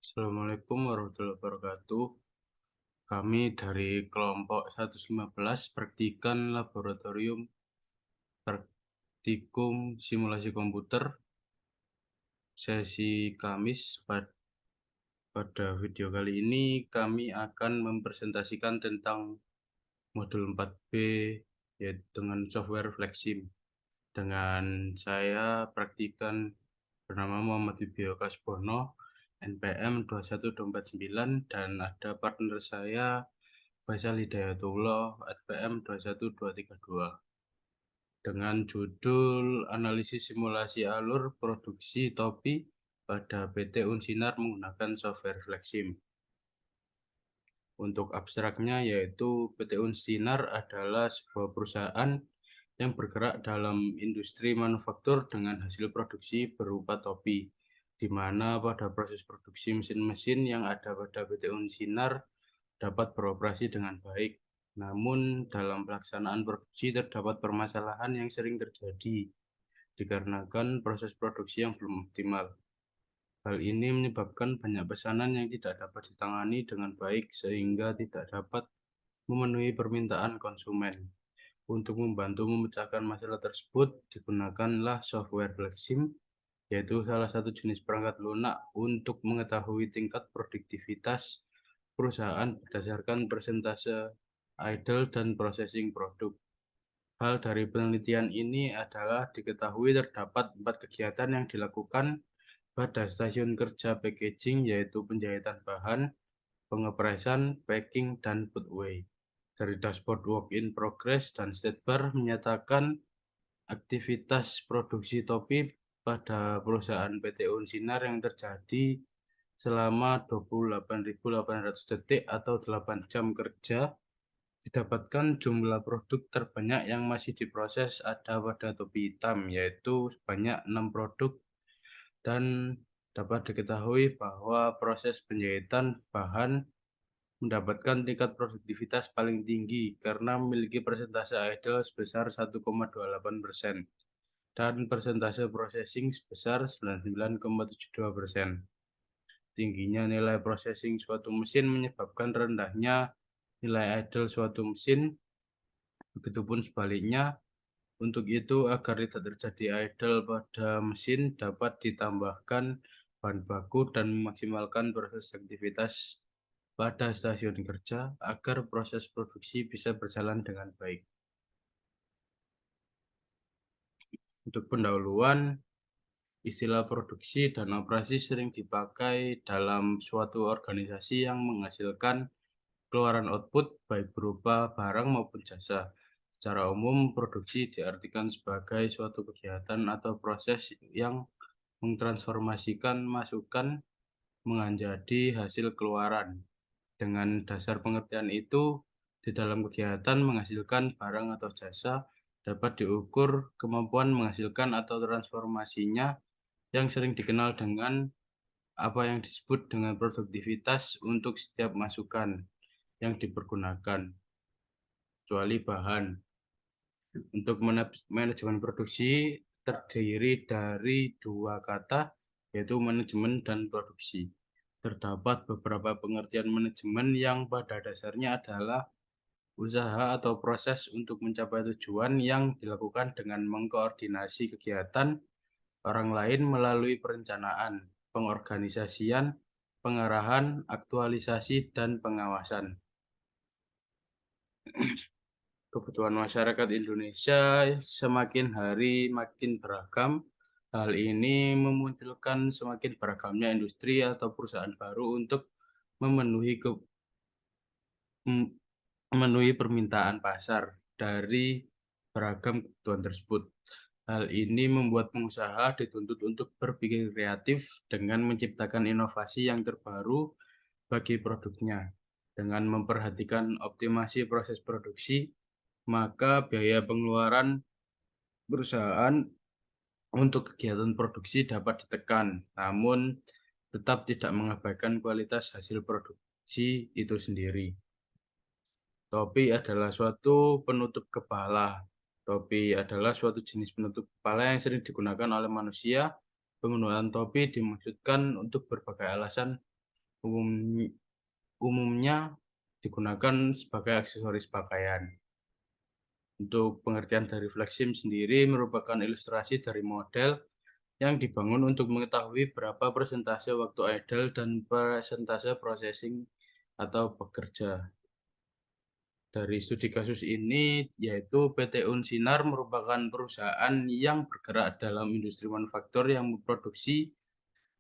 Assalamualaikum warahmatullahi wabarakatuh. Kami dari kelompok 115 Praktikan Laboratorium Praktikum Simulasi Komputer sesi Kamis. Pada video kali ini kami akan mempresentasikan tentang modul 4B yaitu dengan software Flexim. Dengan saya praktikan bernama Muhammad Wibio Kasbono, NPM 21249, dan ada partner saya Faisal Hidayatullah, NPM 21232, dengan judul Analisis Simulasi Alur Produksi Topi pada PT Unsinar menggunakan software Flexim. Untuk abstraknya yaitu PT Unsinar adalah sebuah perusahaan yang bergerak dalam industri manufaktur dengan hasil produksi berupa topi, di mana pada proses produksi mesin-mesin yang ada pada PT Unsinar dapat beroperasi dengan baik. Namun dalam pelaksanaan produksi terdapat permasalahan yang sering terjadi dikarenakan proses produksi yang belum optimal. Hal ini menyebabkan banyak pesanan yang tidak dapat ditangani dengan baik sehingga tidak dapat memenuhi permintaan konsumen. Untuk membantu memecahkan masalah tersebut, digunakanlah software Flexim, yaitu salah satu jenis perangkat lunak untuk mengetahui tingkat produktivitas perusahaan berdasarkan persentase idle dan processing produk. Hal dari penelitian ini adalah diketahui terdapat 4 kegiatan yang dilakukan pada stasiun kerja packaging, yaitu penjahitan bahan, pengepresan, packing, dan put away. Dari dashboard work in progress dan state bar menyatakan aktivitas produksi topi pada perusahaan PT Unsinar yang terjadi selama 28.800 detik atau 8 jam kerja. Didapatkan jumlah produk terbanyak yang masih diproses ada pada topi hitam, yaitu sebanyak 6 produk, dan dapat diketahui bahwa proses penjahitan bahan mendapatkan tingkat produktivitas paling tinggi karena memiliki persentase idle sebesar 1,28% dan persentase processing sebesar 99,72%. Tingginya nilai processing suatu mesin menyebabkan rendahnya nilai idle suatu mesin, begitupun sebaliknya. Untuk itu, agar tidak terjadi idle pada mesin, dapat ditambahkan bahan baku dan memaksimalkan proses aktivitas pada stasiun kerja agar proses produksi bisa berjalan dengan baik. Untuk pendahuluan, istilah produksi dan operasi sering dipakai dalam suatu organisasi yang menghasilkan keluaran output baik berupa barang maupun jasa. Secara umum, produksi diartikan sebagai suatu kegiatan atau proses yang mentransformasikan masukan menjadi hasil keluaran. Dengan dasar pengertian itu, di dalam kegiatan menghasilkan barang atau jasa dapat diukur kemampuan menghasilkan atau transformasinya yang sering dikenal dengan apa yang disebut dengan produktivitas untuk setiap masukan yang dipergunakan, kecuali bahan. Untuk manajemen produksi terdiri dari dua kata, yaitu manajemen dan produksi. Terdapat beberapa pengertian manajemen yang pada dasarnya adalah usaha atau proses untuk mencapai tujuan yang dilakukan dengan mengkoordinasi kegiatan orang lain melalui perencanaan, pengorganisasian, pengarahan, aktualisasi, dan pengawasan. Kebutuhan masyarakat Indonesia semakin hari makin beragam. Hal ini memunculkan semakin beragamnya industri atau perusahaan baru untuk memenuhi memenuhi permintaan pasar dari beragam kebutuhan tersebut. Hal ini membuat pengusaha dituntut untuk berpikir kreatif dengan menciptakan inovasi yang terbaru bagi produknya. Dengan memperhatikan optimasi proses produksi, maka biaya pengeluaran perusahaan untuk kegiatan produksi dapat ditekan, namun tetap tidak mengabaikan kualitas hasil produksi itu sendiri. Topi adalah suatu penutup kepala. Topi adalah suatu jenis penutup kepala yang sering digunakan oleh manusia. Penggunaan topi dimaksudkan untuk berbagai alasan Umum umumnya digunakan sebagai aksesoris pakaian. Untuk pengertian dari flexim sendiri merupakan ilustrasi dari model yang dibangun untuk mengetahui berapa persentase waktu idle dan persentase processing atau bekerja. Dari studi kasus ini, yaitu PT Unsinar merupakan perusahaan yang bergerak dalam industri manufaktur yang memproduksi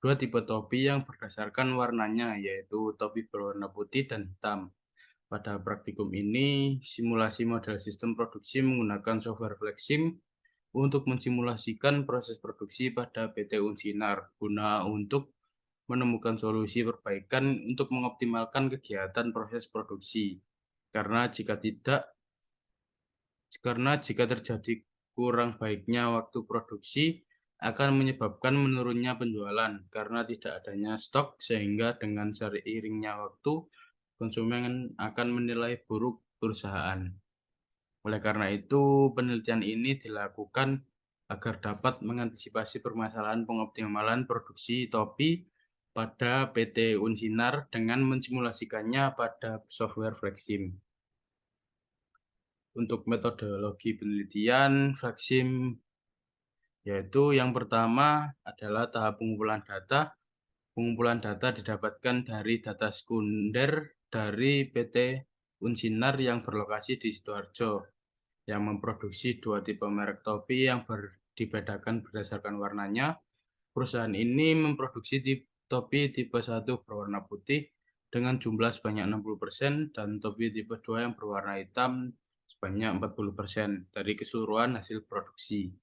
dua tipe topi yang berdasarkan warnanya, yaitu topi berwarna putih dan hitam. Pada praktikum ini, simulasi model sistem produksi menggunakan software Flexim untuk mensimulasikan proses produksi pada PT Unsinar guna untuk menemukan solusi perbaikan untuk mengoptimalkan kegiatan proses produksi. Karena jika terjadi kurang baiknya waktu produksi akan menyebabkan menurunnya penjualan karena tidak adanya stok sehingga dengan seiringnya waktu konsumen akan menilai buruk perusahaan. Oleh karena itu, penelitian ini dilakukan agar dapat mengantisipasi permasalahan pengoptimalan produksi topi pada PT Unsinar dengan mensimulasikannya pada software Flexim. Untuk metodologi penelitian Flexim, yaitu yang pertama adalah tahap pengumpulan data. Pengumpulan data didapatkan dari data sekunder dari PT Unsinar yang berlokasi di Sidoarjo, yang memproduksi dua tipe merek topi yang dibedakan berdasarkan warnanya. Perusahaan ini memproduksi topi tipe 1 berwarna putih dengan jumlah sebanyak 60% dan topi tipe 2 yang berwarna hitam sebanyak 40% dari keseluruhan hasil produksi.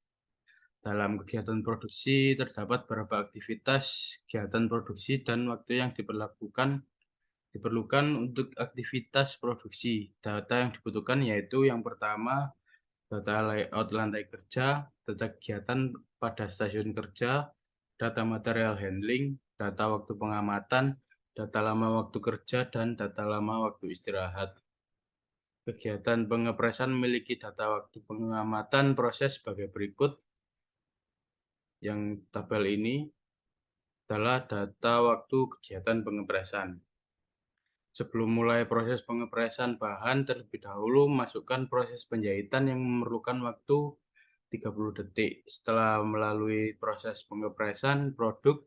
Dalam kegiatan produksi terdapat beberapa aktivitas kegiatan produksi dan waktu yang diperlukan untuk aktivitas produksi. Data yang dibutuhkan yaitu yang pertama, data layout lantai kerja, data kegiatan pada stasiun kerja, data material handling, data waktu pengamatan, data lama waktu kerja, dan data lama waktu istirahat. Kegiatan pengepresan memiliki data waktu pengamatan proses sebagai berikut. Yang tabel ini adalah data waktu kegiatan pengepresan. Sebelum mulai proses pengepresan bahan, terlebih dahulu masukkan proses penjahitan yang memerlukan waktu 30 detik. Setelah melalui proses pengepresan, produk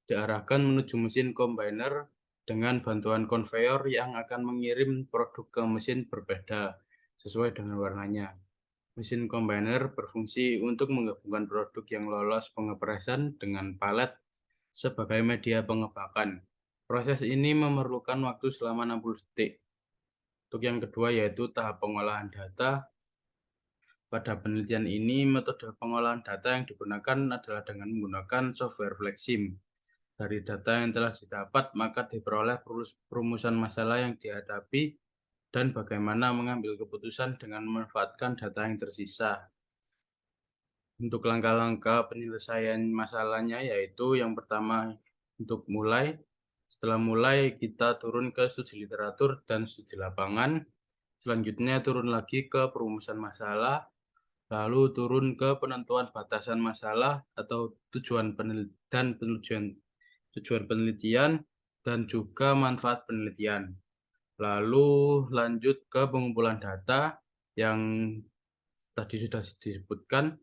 diarahkan menuju mesin combiner dengan bantuan konveyor yang akan mengirim produk ke mesin berbeda sesuai dengan warnanya. Mesin combiner berfungsi untuk menggabungkan produk yang lolos pengepresan dengan palet sebagai media pengepakan. Proses ini memerlukan waktu selama 60 detik. Untuk yang kedua yaitu tahap pengolahan data. Pada penelitian ini, metode pengolahan data yang digunakan adalah dengan menggunakan software Flexim. Dari data yang telah didapat, maka diperoleh perumusan masalah yang dihadapi dan bagaimana mengambil keputusan dengan memanfaatkan data yang tersisa. Untuk langkah-langkah penyelesaian masalahnya yaitu yang pertama untuk mulai. Setelah mulai, kita turun ke studi literatur dan studi lapangan. Selanjutnya turun lagi ke perumusan masalah, lalu turun ke penentuan batasan masalah atau tujuan penelitian dan juga manfaat penelitian. Lalu lanjut ke pengumpulan data yang tadi sudah disebutkan.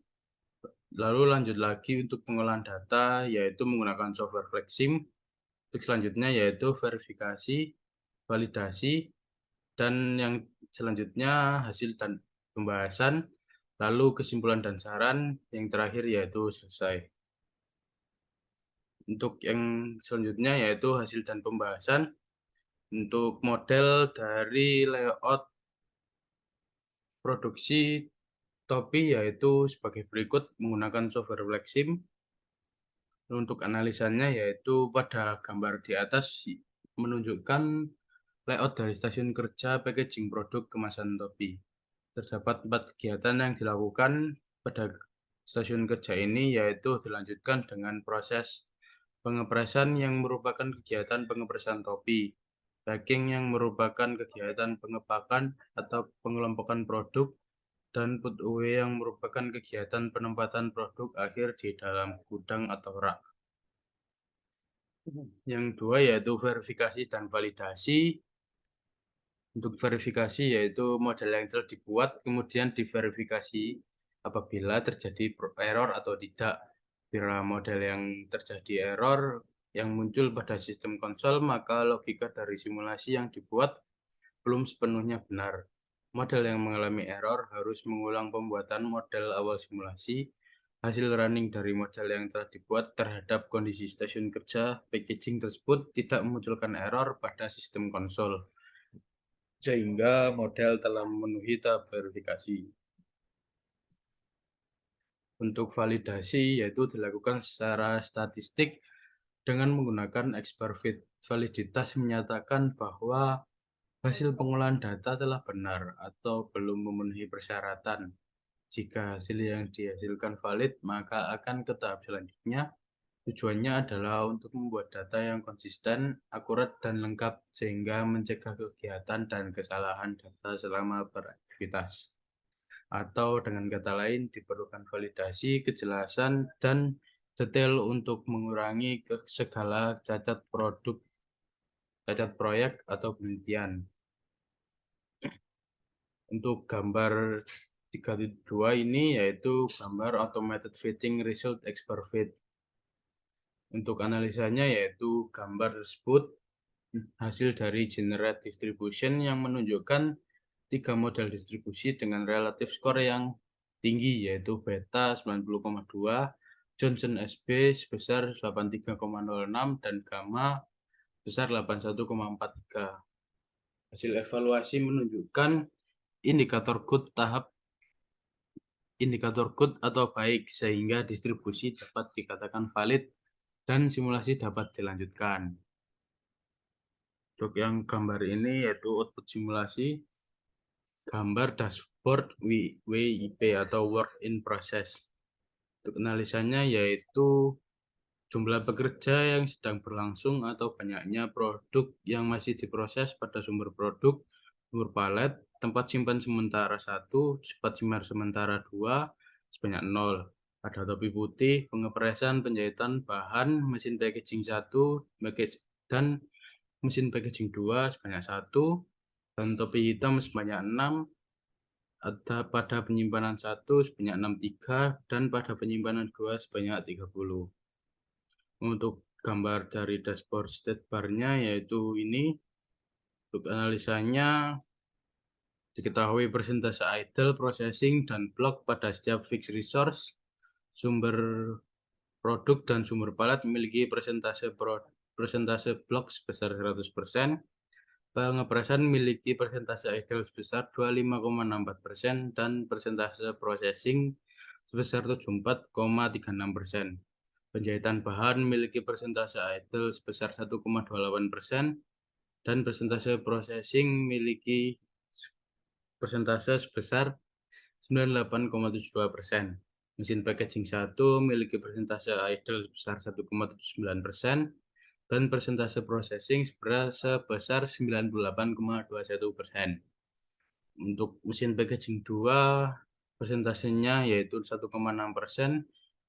Lalu lanjut lagi untuk pengolahan data yaitu menggunakan software Flexim. Untuk selanjutnya yaitu verifikasi, validasi, dan yang selanjutnya hasil dan pembahasan, lalu kesimpulan dan saran, yang terakhir yaitu selesai. Untuk yang selanjutnya yaitu hasil dan pembahasan. Untuk model dari layout produksi topi yaitu sebagai berikut menggunakan software Flexim. Untuk analisanya yaitu pada gambar di atas menunjukkan layout dari stasiun kerja packaging produk kemasan topi. Terdapat 4 kegiatan yang dilakukan pada stasiun kerja ini yaitu dilanjutkan dengan proses pengepresan yang merupakan kegiatan pengepresan topi, packing yang merupakan kegiatan pengepakan atau pengelompokan produk, dan put away yang merupakan kegiatan penempatan produk akhir di dalam gudang atau rak. Yang kedua yaitu verifikasi dan validasi. Untuk verifikasi yaitu model yang telah dibuat kemudian diverifikasi apabila terjadi error atau tidak. Bila model yang terjadi error yang muncul pada sistem konsol, maka logika dari simulasi yang dibuat belum sepenuhnya benar. Model yang mengalami error harus mengulang pembuatan model awal simulasi. Hasil running dari model yang telah dibuat terhadap kondisi stasiun kerja packaging tersebut tidak memunculkan error pada sistem konsol, sehingga model telah memenuhi tahap verifikasi. Untuk validasi yaitu dilakukan secara statistik dengan menggunakan X-perfit. Validitas menyatakan bahwa hasil pengolahan data telah benar atau belum memenuhi persyaratan. Jika hasil yang dihasilkan valid, maka akan ke tahap selanjutnya. Tujuannya adalah untuk membuat data yang konsisten, akurat, dan lengkap sehingga mencegah kegiatan dan kesalahan data selama beraktivitas. Atau dengan kata lain, diperlukan validasi, kejelasan, dan detail untuk mengurangi segala cacat produk, cacat proyek, atau penelitian. Untuk gambar 3.2 ini yaitu gambar automated fitting result expert fit. Untuk analisanya yaitu gambar tersebut hasil dari generate distribution yang menunjukkan 3 model distribusi dengan relatif skor yang tinggi yaitu beta 90,2, Johnson SB sebesar 83,06 dan gamma sebesar 81,43. Hasil evaluasi menunjukkan indikator good atau baik sehingga distribusi dapat dikatakan valid dan simulasi dapat dilanjutkan. Untuk yang gambar ini yaitu output simulasi, gambar dashboard WIP atau work in process. Untuk analisanya yaitu jumlah pekerja yang sedang berlangsung atau banyaknya produk yang masih diproses pada sumber produk, sumber palet, tempat simpan sementara 1, tempat simpan sementara 2, sebanyak 0. Ada topi putih, pengepresan, penjahitan bahan, mesin packaging 1, dan mesin packaging 2 sebanyak 1, dan topi hitam sebanyak 6, ada pada penyimpanan 1 sebanyak 63, dan pada penyimpanan 2 sebanyak 30. Untuk gambar dari dashboard state bar-nya yaitu ini. Untuk analisanya diketahui persentase idle, processing, dan blok pada setiap fixed resource, sumber produk dan sumber palet memiliki persentase blok sebesar 100%, pengepresan memiliki persentase idle sebesar 25,64% dan persentase processing sebesar 74,36%. Penjahitan bahan memiliki persentase idle sebesar 1,28% dan persentase processing memiliki persentase sebesar 98,72%. Mesin packaging 1 memiliki persentase idle sebesar 1,79% dan persentase processing sebesar 98,21%. Untuk mesin packaging 2 persentasenya yaitu 1,6%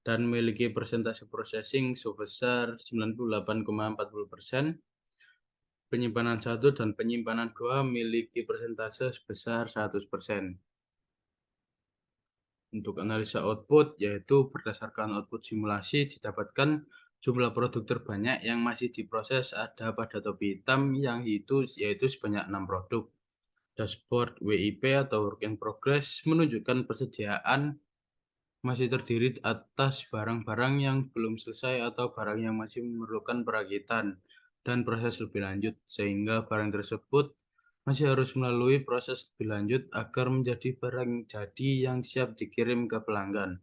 dan memiliki persentase processing sebesar 98,40%. Penyimpanan 1 dan penyimpanan 2 memiliki persentase sebesar 100%. Untuk analisa output, yaitu berdasarkan output simulasi didapatkan jumlah produk terbanyak yang masih diproses ada pada topi hitam yaitu sebanyak 6 produk. Dashboard WIP atau work in progress menunjukkan persediaan masih terdiri atas barang-barang yang belum selesai atau barang yang masih memerlukan perakitan dan proses lebih lanjut, sehingga barang tersebut masih harus melalui proses lebih lanjut agar menjadi barang jadi yang siap dikirim ke pelanggan.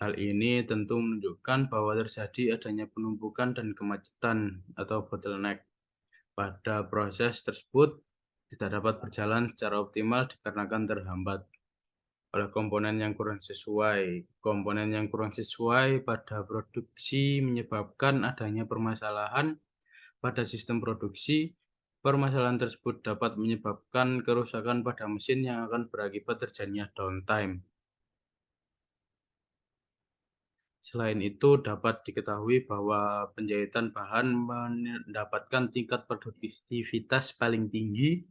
Hal ini tentu menunjukkan bahwa terjadi adanya penumpukan dan kemacetan atau bottleneck pada proses tersebut tidak dapat berjalan secara optimal dikarenakan terhambat oleh komponen yang kurang sesuai. Komponen yang kurang sesuai pada produksi menyebabkan adanya permasalahan pada sistem produksi. Permasalahan tersebut dapat menyebabkan kerusakan pada mesin yang akan berakibat terjadinya downtime. Selain itu, dapat diketahui bahwa penjahitan bahan mendapatkan tingkat produktivitas paling tinggi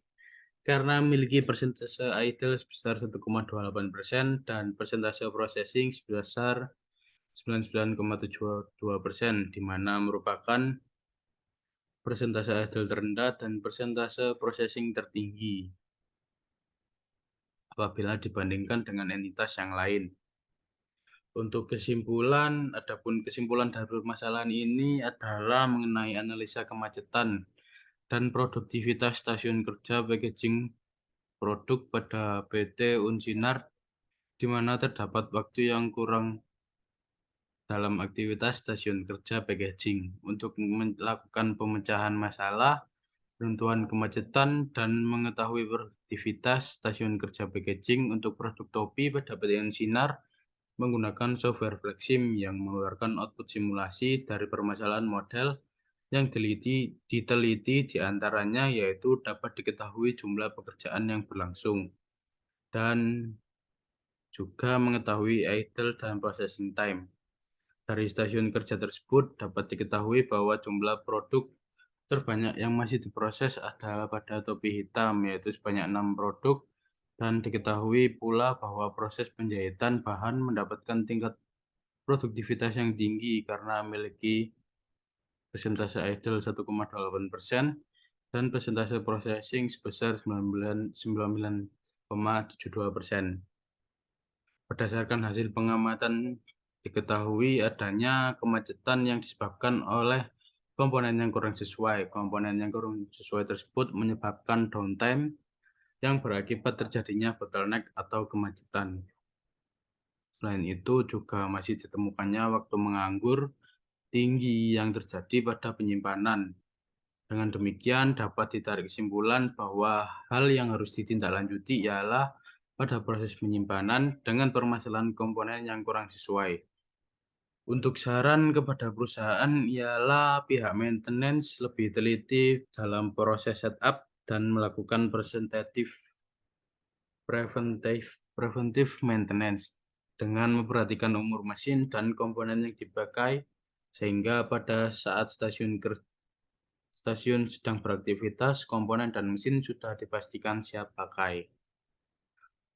karena memiliki persentase idle sebesar 1,28% dan persentase processing sebesar 99,72%, di mana merupakan persentase idle terendah dan persentase processing tertinggi apabila dibandingkan dengan entitas yang lain. Untuk kesimpulan, adapun kesimpulan dari permasalahan ini adalah mengenai analisa kemacetan dan produktivitas stasiun kerja packaging produk pada PT Unsinar, di mana terdapat waktu yang kurang dalam aktivitas stasiun kerja packaging untuk melakukan pemecahan masalah, penentuan kemacetan, dan mengetahui produktivitas stasiun kerja packaging untuk produk topi pada PT Unsinar menggunakan software Flexim yang mengeluarkan output simulasi dari permasalahan model yang diteliti di antaranya yaitu dapat diketahui jumlah pekerjaan yang berlangsung dan juga mengetahui idle dan processing time. Dari stasiun kerja tersebut dapat diketahui bahwa jumlah produk terbanyak yang masih diproses adalah pada topi hitam, yaitu sebanyak 6 produk, dan diketahui pula bahwa proses penjahitan bahan mendapatkan tingkat produktivitas yang tinggi karena memiliki persentase idle 1,8% dan persentase processing sebesar 99,72%. Berdasarkan hasil pengamatan, diketahui adanya kemacetan yang disebabkan oleh komponen yang kurang sesuai. Komponen yang kurang sesuai tersebut menyebabkan downtime yang berakibat terjadinya bottleneck atau kemacetan. Selain itu, juga masih ditemukannya waktu menganggur tinggi yang terjadi pada penyimpanan. Dengan demikian, dapat ditarik kesimpulan bahwa hal yang harus ditindaklanjuti ialah pada proses penyimpanan dengan permasalahan komponen yang kurang sesuai. Untuk saran kepada perusahaan ialah pihak maintenance lebih teliti dalam proses setup dan melakukan preventive maintenance dengan memperhatikan umur mesin dan komponen yang dipakai sehingga pada saat stasiun sedang beraktivitas, komponen dan mesin sudah dipastikan siap pakai.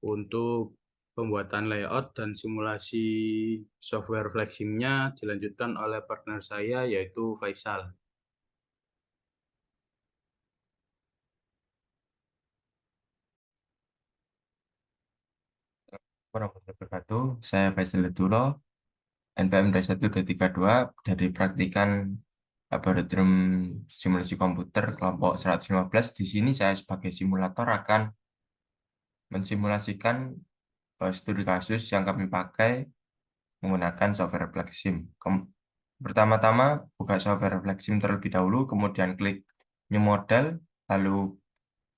Untuk pembuatan layout dan simulasi software flexing-nya dilanjutkan oleh partner saya yaitu Faisal. Warahmatullahi wabarakatuh. Saya Faisal Letulo, NPM 21232 dari praktikan Laboratorium Simulasi Komputer kelompok 115. Di sini saya sebagai simulator akan mensimulasikan studi kasus yang kami pakai menggunakan software Flexim. Pertama-tama buka software Flexim terlebih dahulu, kemudian klik New Model, lalu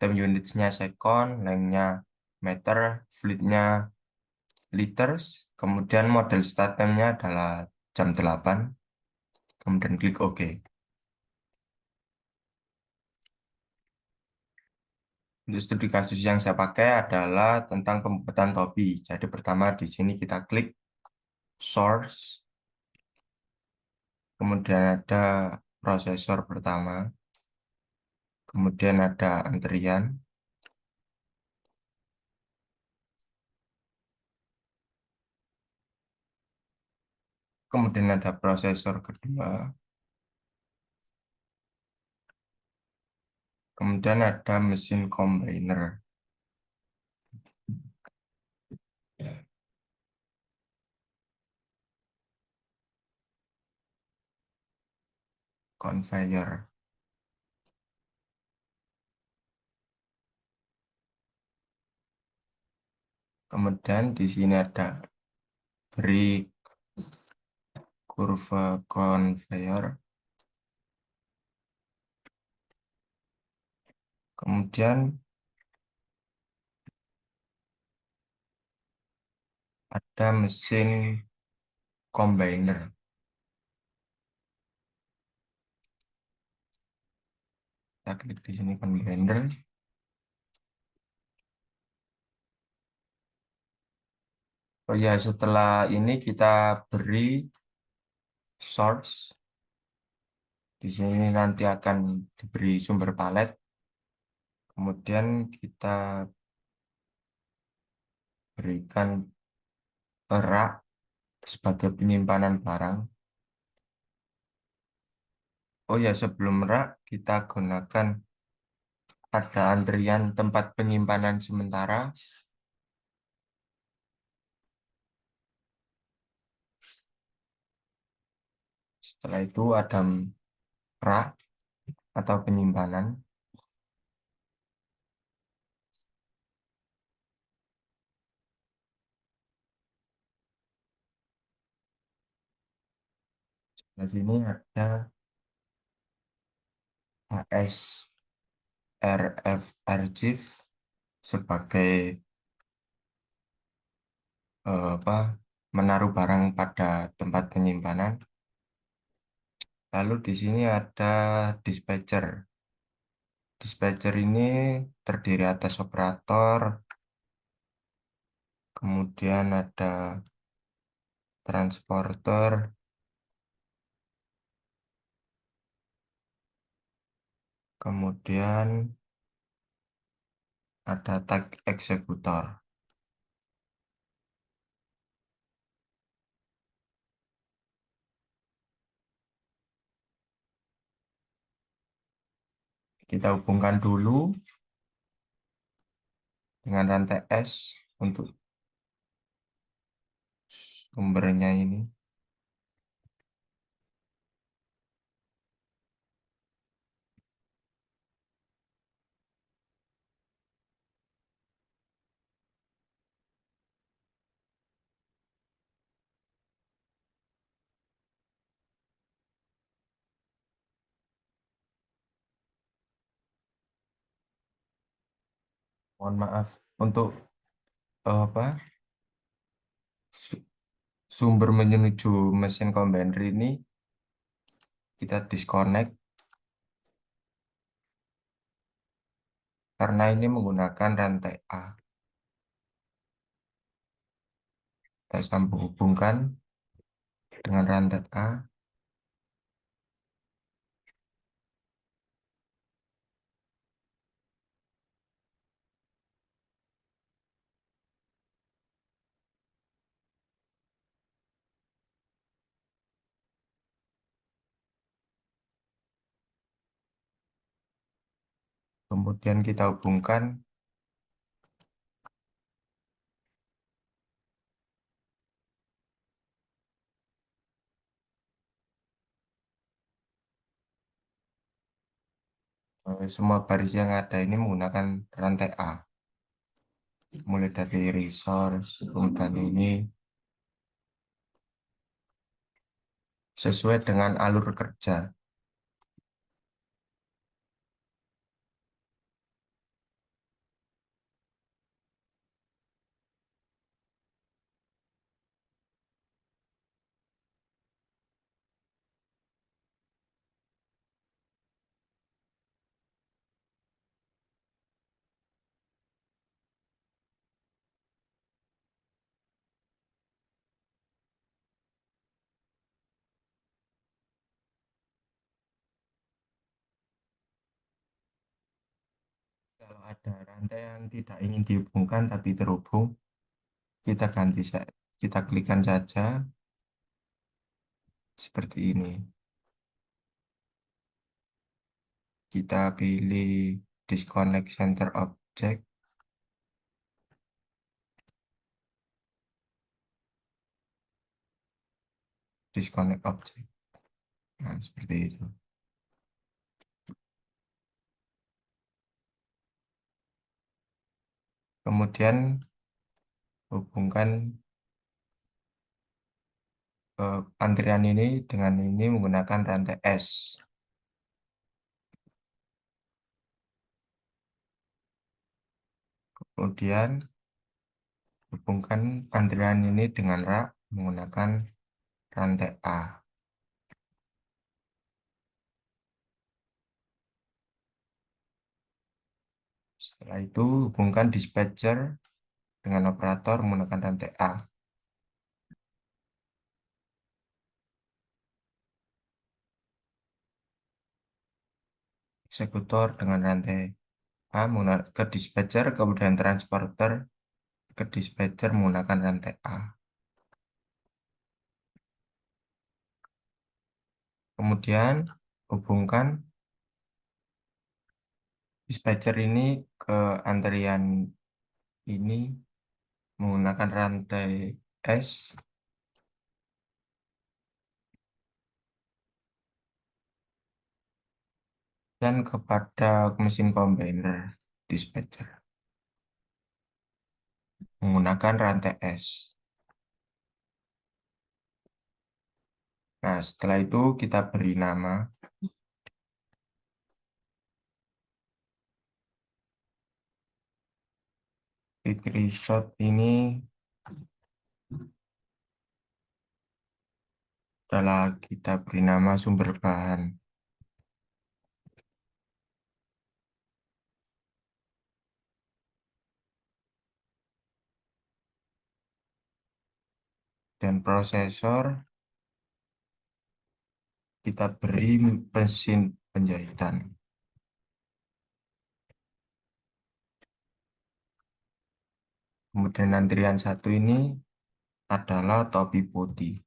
time units-nya second, length-nya meter, fleet-nya liters, kemudian model start time-nya adalah jam 8, kemudian klik OK. Untuk studi kasus yang saya pakai adalah tentang pembuatan topi. Jadi pertama di sini kita klik source, kemudian ada prosesor pertama, kemudian ada antrian, kemudian ada prosesor kedua, kemudian ada mesin combiner. Conveyor. Kemudian di sini ada break, kurva conveyor. Kemudian ada mesin combiner. Kita klik di sini combiner. Oh ya, setelah ini kita beri source. Di sini nanti akan diberi sumber palet. Kemudian kita berikan rak sebagai penyimpanan barang. Oh ya, sebelum rak kita gunakan ada antrian tempat penyimpanan sementara. Setelah itu ada rak atau penyimpanan. Di sini ada HSRF Archive sebagai menaruh barang pada tempat penyimpanan. Lalu di sini ada dispatcher. Dispatcher ini terdiri atas operator, kemudian ada transporter, kemudian ada tag eksekutor. Kita hubungkan dulu dengan rantai S untuk sumbernya ini. Mohon maaf untuk apa sumber menuju mesin combiner ini kita disconnect karena ini menggunakan rantai A. Kita sambung hubungkan dengan rantai A. Kemudian kita hubungkan semua baris yang ada ini menggunakan rantai A. Mulai dari resource, kemudian ini sesuai dengan alur kerja. Kalau ada rantai yang tidak ingin dihubungkan tapi terhubung, kita ganti, kita klikkan saja seperti ini. Kita pilih disconnect center object. Disconnect object. Nah, seperti itu. Kemudian hubungkan antrian ini dengan ini menggunakan rantai S. Kemudian hubungkan antrian ini dengan rak menggunakan rantai A. Setelah itu hubungkan dispatcher dengan operator menggunakan rantai A. eksekutor dengan rantai A ke dispatcher, kemudian transporter ke dispatcher menggunakan rantai A. Kemudian hubungkan dispatcher ini ke antrian ini menggunakan rantai S dan kepada mesin combiner dispatcher menggunakan rantai S. Nah, setelah itu kita beri nama Victory Shot ini adalah kita beri nama sumber bahan. Dan prosesor kita beri mesin penjahitan. Kemudian antrian satu ini adalah topi putih.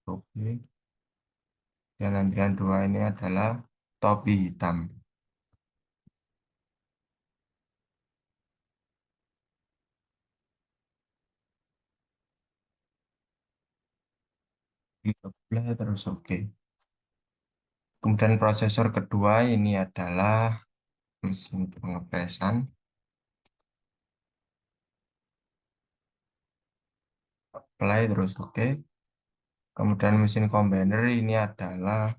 Oke. Dan antrian dua ini adalah topi hitam. Boleh terus oke. Kemudian prosesor kedua ini adalah mesin pengepresan. Apply terus oke. Kemudian mesin combiner ini adalah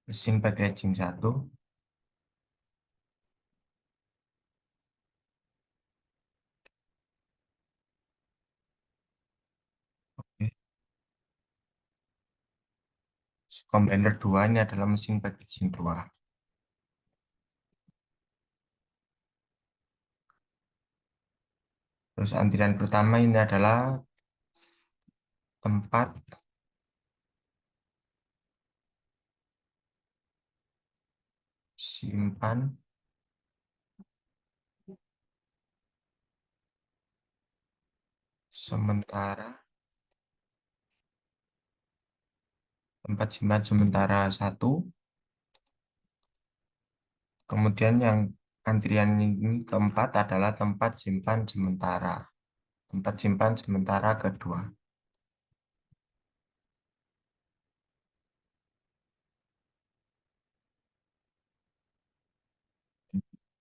mesin packaging satu. Oke. Combiner 2 ini adalah mesin packaging 2. Terus antrian pertama ini adalah tempat simpan sementara, tempat simpan sementara 1. Kemudian yang antrian ini keempat adalah tempat simpan sementara. Tempat simpan sementara kedua.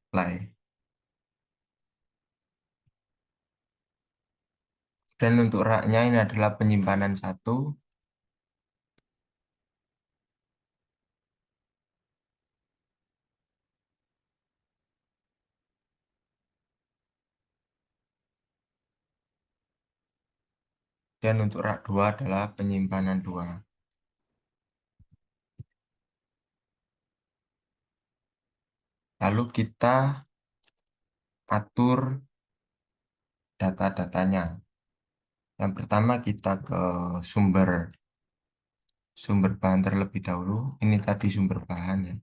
Play. Dan untuk raknya ini adalah penyimpanan 1. Dan untuk rak 2 adalah penyimpanan 2. Lalu kita atur data-datanya. Yang pertama kita ke sumber bahan terlebih dahulu. Ini tadi sumber bahan ya.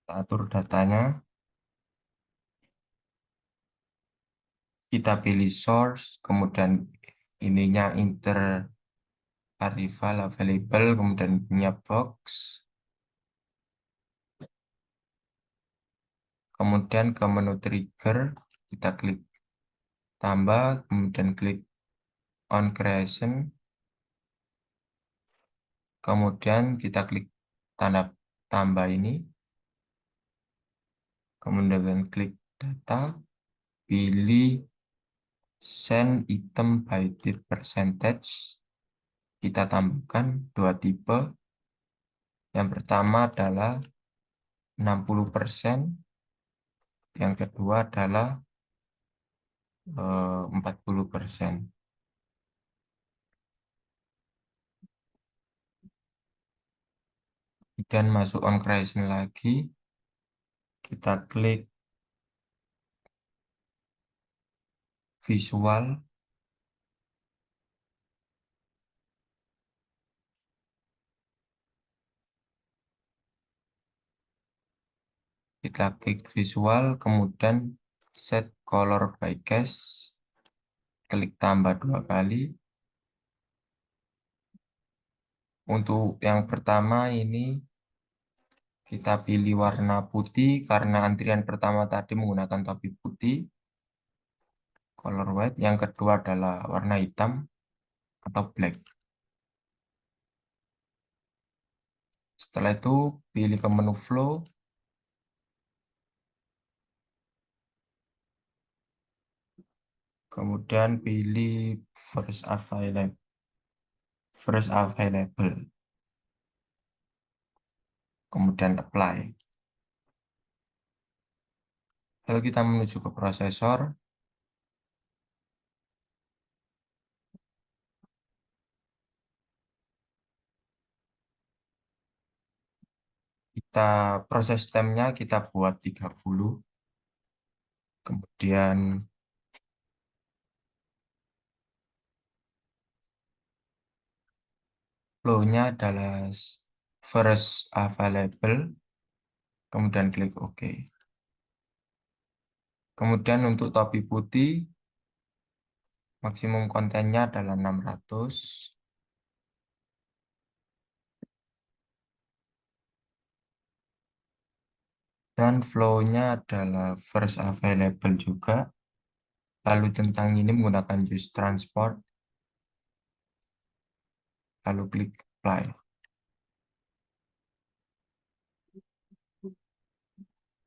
Kita atur datanya. Kita pilih source, kemudian ininya arrival available, kemudian punya box. Kemudian ke menu trigger, kita klik tambah, kemudian klik on creation. Kemudian kita klik tanda tambah ini. Kemudian klik data, pilih send item by date percentage. Kita tambahkan 2 tipe. Yang pertama adalah 60%. Yang kedua adalah 40%. Dan masuk on creation lagi, kita klik visual, kemudian set color by cast, klik tambah 2 kali. Untuk yang pertama ini kita pilih warna putih karena antrian pertama tadi menggunakan topi putih, color white. Yang kedua adalah warna hitam atau black. Setelah itu pilih ke menu flow, kemudian pilih first available, kemudian apply. Lalu kita menuju ke prosesor, kita proses temnya kita buat 30, kemudian flow-nya adalah first available, kemudian klik OK. Kemudian untuk topi putih, maksimum kontennya adalah 600. Dan flow-nya adalah first available juga. Lalu tentang ini menggunakan use transport. Lalu klik apply.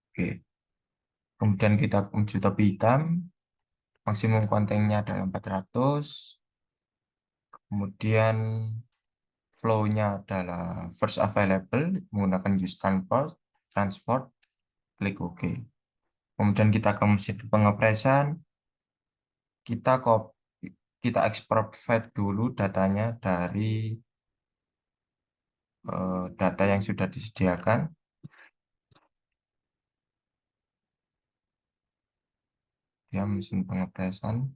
Oke. Kemudian kita menuju topi hitam. Maksimum kontennya adalah 400. Kemudian flow-nya adalah first available menggunakan use transport. Klik OK. Kemudian kita ke mesin pengepresan. Kita ekspor file dulu datanya dari data yang sudah disediakan. Ya, mesin pengepresan.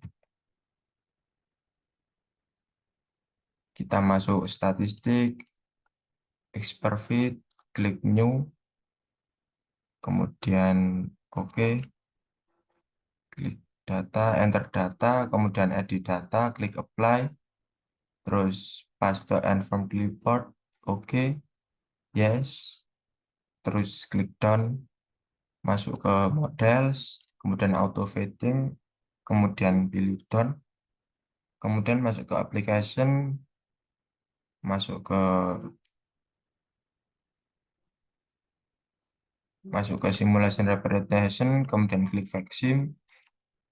Kita masuk statistik, export feed, klik new, kemudian OK, klik data, enter data, kemudian edit data, klik apply, terus paste and from clipboard, OK, yes, terus klik done, masuk ke models, kemudian auto fitting, kemudian pilih done, kemudian masuk ke application, masuk ke simulation representation, kemudian klik vaccine,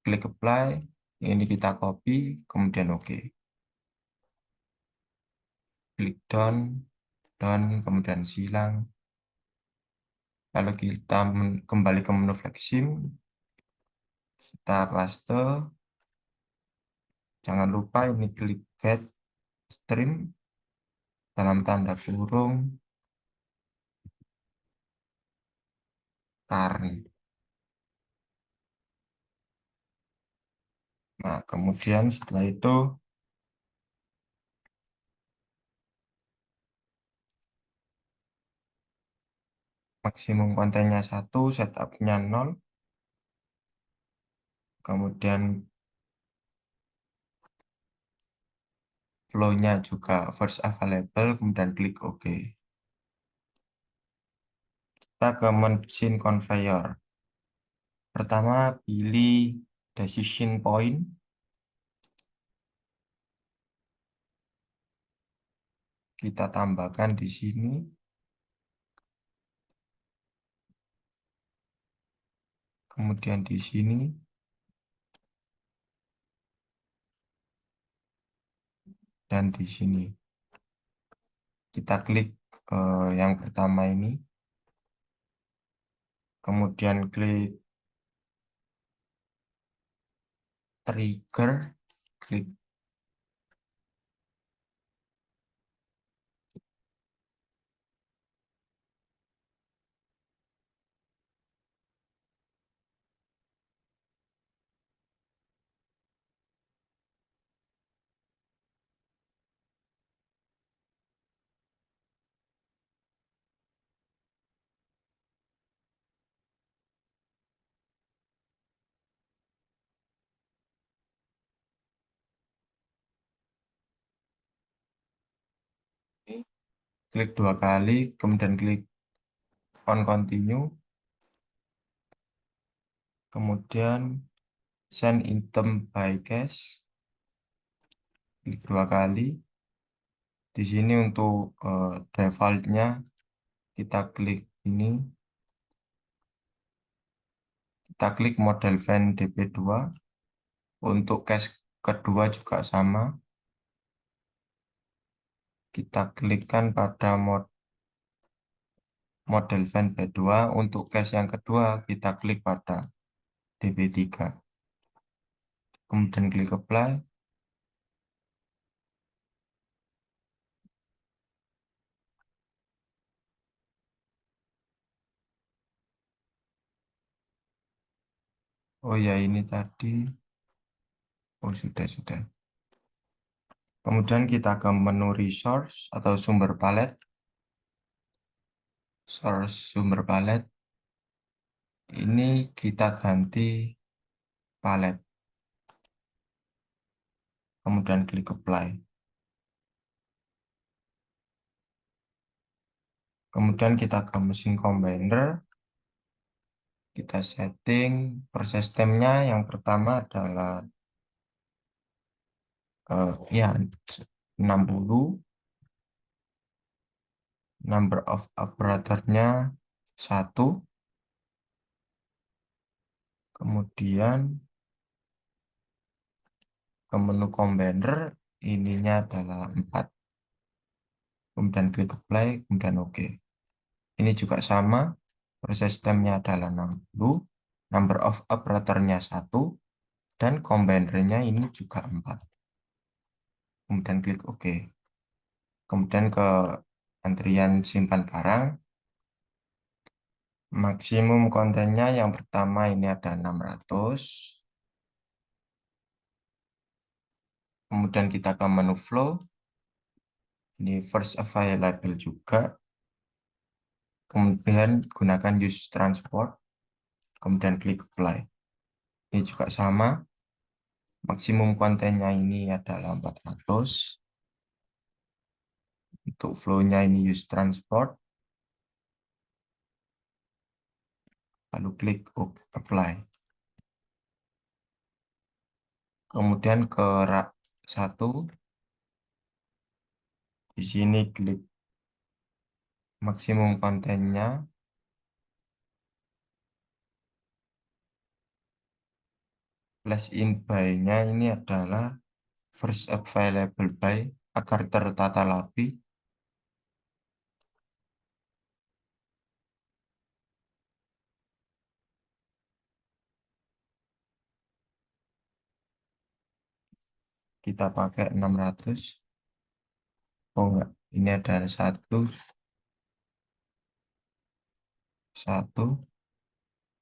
klik apply, ini kita copy, kemudian OK. Klik done, kemudian silang. Lalu kita kembali ke menu vaccine, kita paste. Jangan lupa ini klik get stream dalam tanda kurung current. Nah, kemudian setelah itu maksimum kontennya 1, setupnya 0. Kemudian flow-nya juga first available, kemudian klik OK. Kita ke mesin conveyor. Pertama, pilih decision point. Kita tambahkan di sini. Kemudian di sini. Dan di sini. Kita klik yang pertama ini. Kemudian klik trigger. Klik klik 2 kali, kemudian klik on continue, kemudian send item by cache, klik 2 kali. Di sini untuk defaultnya kita klik ini, kita klik model van DP2. Untuk cache kedua juga sama, kita klikkan pada model van B2. Untuk cache yang kedua kita klik pada DB3, kemudian klik apply. Oh ya, ini tadi. Oh, sudah. Kemudian kita ke menu resource atau sumber palet. Source sumber palet. Ini kita ganti palet. Kemudian klik apply. Kemudian kita ke mesin combiner. Kita setting proses time-nya. Yang pertama adalah ya 60. Number of operatornya 1. Kemudian ke menu combiner, ininya adalah 4. Kemudian klik apply, kemudian OK. Ini juga sama, proses time-nya adalah 60, number of operatornya 1, dan combinernya ini juga 4. Kemudian klik OK. Kemudian ke antrian simpan barang, maksimum kontennya yang pertama ini ada 600. Kemudian kita ke menu flow, ini first available juga. Kemudian gunakan use transport, kemudian klik apply. Ini juga sama, maksimum kontennya ini adalah 400. Untuk flow-nya ini use transport, lalu klik apply. Kemudian ke rak 1, di sini klik maksimum kontennya, flash in by-nya ini adalah first available by agar tertata rapi. Kita pakai 600. Oh enggak, ini ada satu.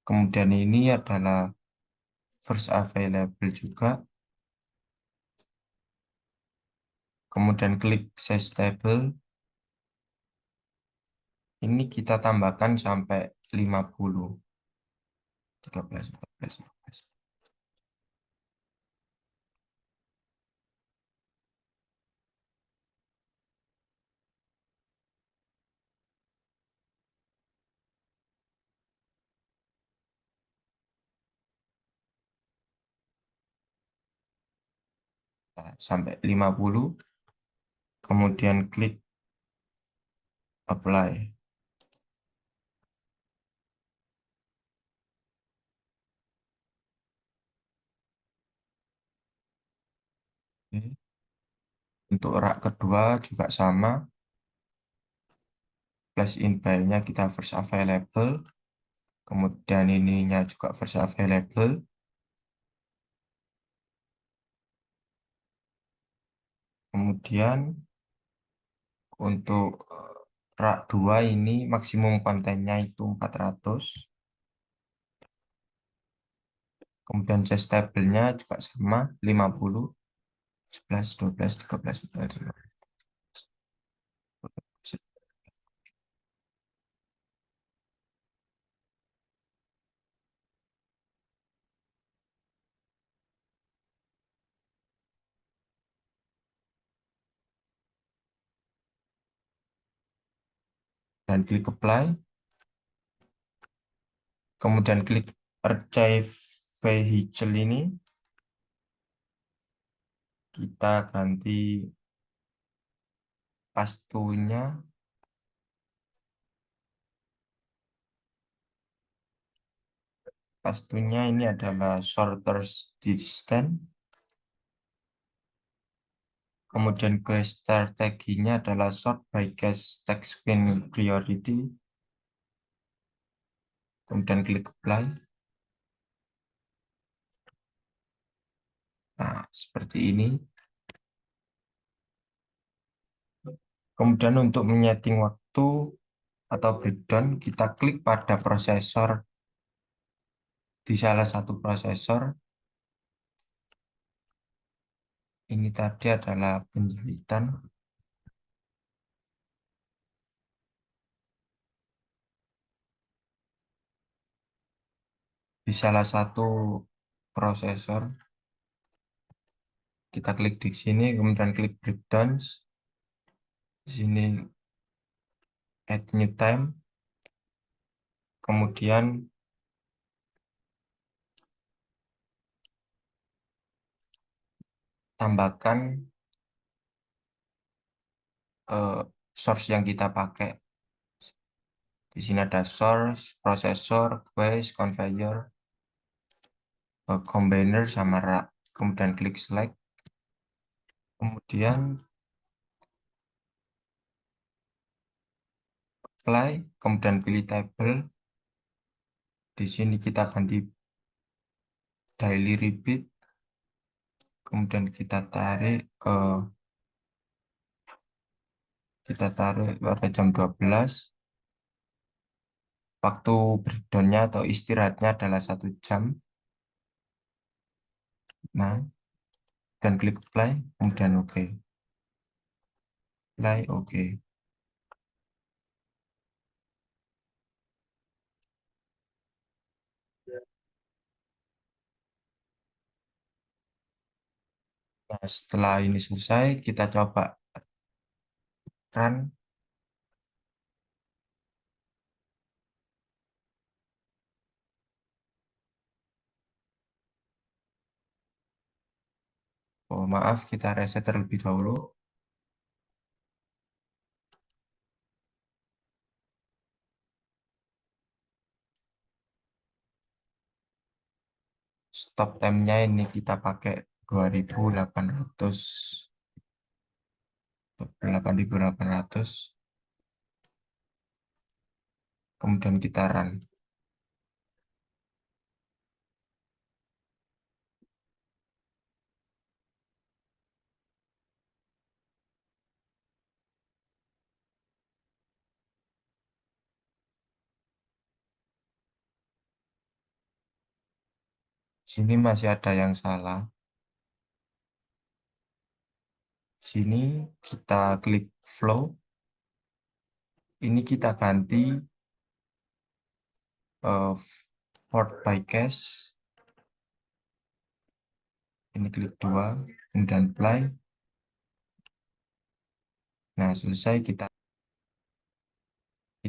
Kemudian ini adalah first available juga. Kemudian klik size table. Ini kita tambahkan sampai 50. 13, 14, 15. Nah, sampai 50. Kemudian klik apply. Oke. Untuk rak kedua juga sama. Flash in by-nya kita first available. Kemudian ininya juga first available. Kemudian untuk rak 2 ini maksimum kontennya itu 400. Kemudian size table-nya juga sama, 50, 11, 12, 13, 14, 15. dan klik apply, kemudian klik archive vehicle ini, kita ganti pastunya, ini adalah shortest distance, kemudian ke strateginya adalah sort by cache text screen priority, kemudian klik apply. Nah, seperti ini. Kemudian untuk menyeting waktu atau breakdown, kita klik pada prosesor. Di salah satu prosesor, ini tadi adalah penjahitan. Di salah satu prosesor, kita klik di sini, kemudian klik breakdowns. Di sini add new time, kemudian tambahkan source yang kita pakai. Di sini ada source, processor, quest, conveyor, combiner, sama rak. Kemudian klik select. Kemudian apply, kemudian pilih table. Di sini kita ganti daily repeat. Kemudian kita tarik pada jam 12. Waktu breakdownnya atau istirahatnya adalah 1 jam. Nah, dan klik apply, kemudian oke. Apply, oke. Nah, setelah ini selesai, kita coba run. Oh, maaf, kita reset terlebih dahulu. Stop time-nya ini kita pakai 8.800. Kemudian kita run. Sini masih ada yang salah. Sini kita klik flow. Ini kita ganti port by cache. Ini klik 2, kemudian apply. Nah, selesai, kita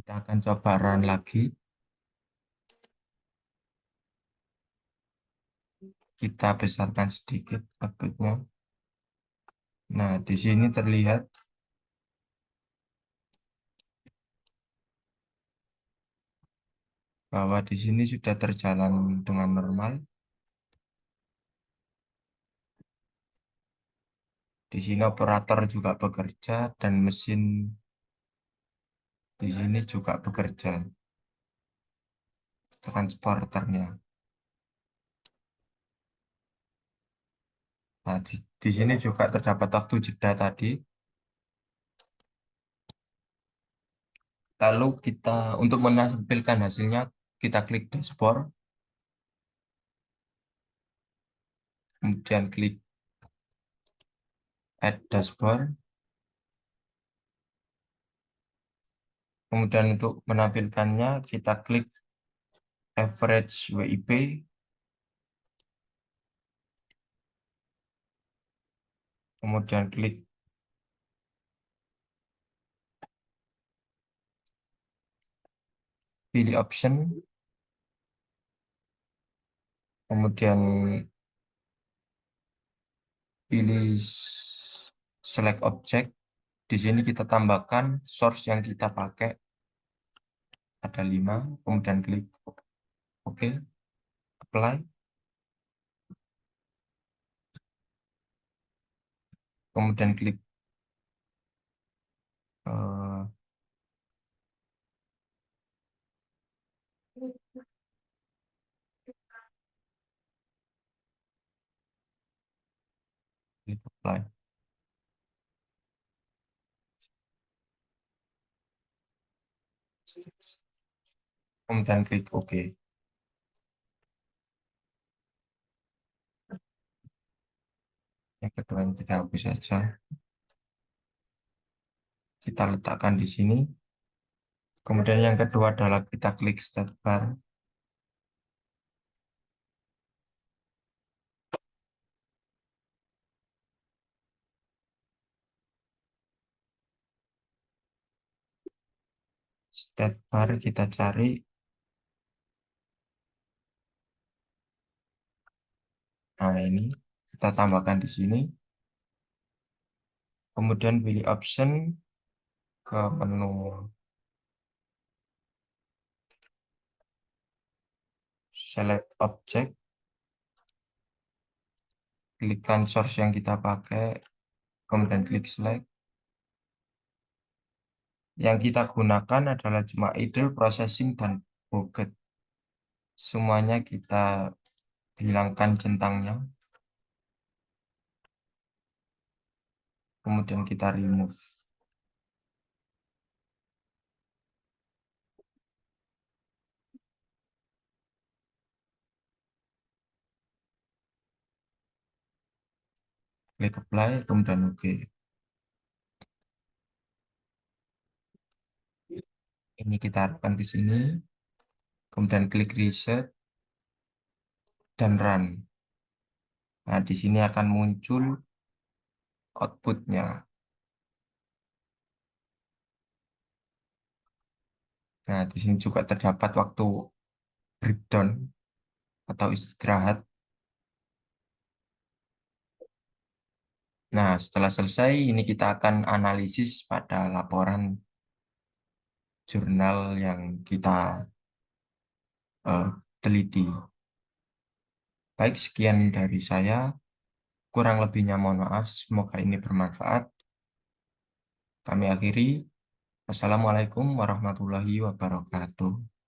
akan coba run lagi. Kita besarkan sedikit outputnya. Nah, di sini terlihat bahwa di sini sudah terjalan dengan normal. Di sini operator juga bekerja dan mesin di sini juga bekerja, transporternya. Nah, di sini juga terdapat waktu jeda tadi. Lalu kita untuk menampilkan hasilnya, kita klik dashboard, kemudian klik add dashboard. Kemudian untuk menampilkannya, kita klik average WIP. Kemudian klik pilih option, kemudian pilih select object. Di sini kita tambahkan source yang kita pakai, ada 5, kemudian klik OK, apply, kemudian klik eh, klik apply. Kemudian klik OK. Yang kedua ini kita hapus saja. Kita letakkan di sini. Kemudian yang kedua adalah kita klik stat bar. Stat bar kita cari. Nah, ini kita tambahkan di sini. Kemudian pilih option ke menu select object. Klikkan source yang kita pakai, kemudian klik select. Yang kita gunakan adalah cuma idle, processing, dan bucket. Semuanya kita hilangkan centangnya. Kemudian kita remove. Klik apply, kemudian OK. Ini kita taruhkan di sini. Kemudian klik reset dan run. Nah, di sini akan muncul outputnya. Nah, di sini juga terdapat waktu breakdown atau istirahat. Nah, setelah selesai, ini kita akan analisis pada laporan jurnal yang kita teliti. Baik, sekian dari saya. Kurang lebihnya mohon maaf. Semoga ini bermanfaat. Kami akhiri. Wassalamualaikum warahmatullahi wabarakatuh.